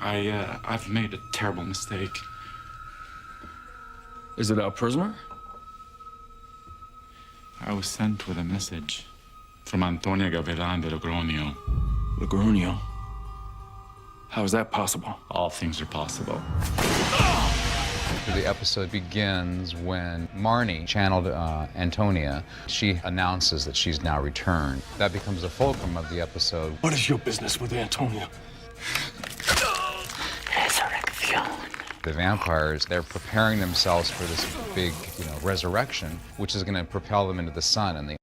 I've made a terrible mistake. Is it our prisoner? I was sent with a message from Antonia Gavilan de Logroño. Logroño? How is that possible? All things are possible. The episode begins when Marnie, channeled Antonia, she announces that she's now returned. That becomes the fulcrum of the episode. What is your business with Antonia? Resurrección. The vampires, they're preparing themselves for this big, resurrection, which is going to propel them into the sun. And the